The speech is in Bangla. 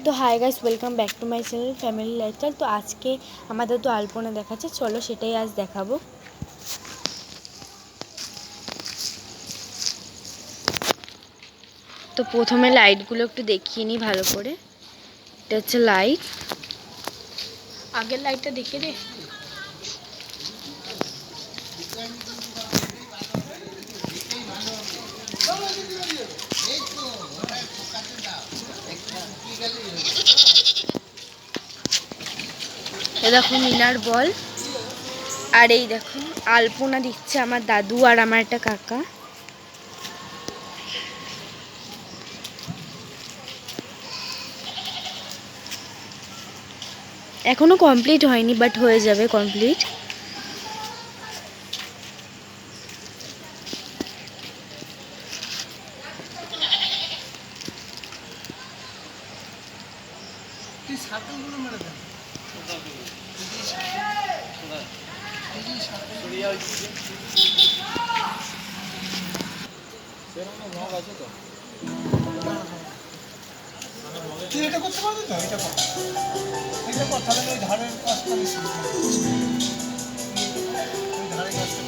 তো hi guys, welcome back to my channel family lifestyle. তো আজকে আমাদের তো আলপনা দেখাচ্ছে, চলো সেটাই আজ দেখাবো। তো প্রথমে লাইটগুলো একটু দেখিয়ে নিই ভালো করে। এটা হচ্ছে লাইট, আগের লাইটটা দেখে দে। এ দেখো মিনার বল, আর এই দেখো আলপনা দিচ্ছে আমার দাদু আর আমার একটা কাকা। এখনো কমপ্লিট হয়নি, বাট হয়ে যাবে কমপ্লিট। এটা করতে পারবি তো? এটা কর তাহলে ওই ধারের কাজটা বেশি, ওই ধারের কাজটা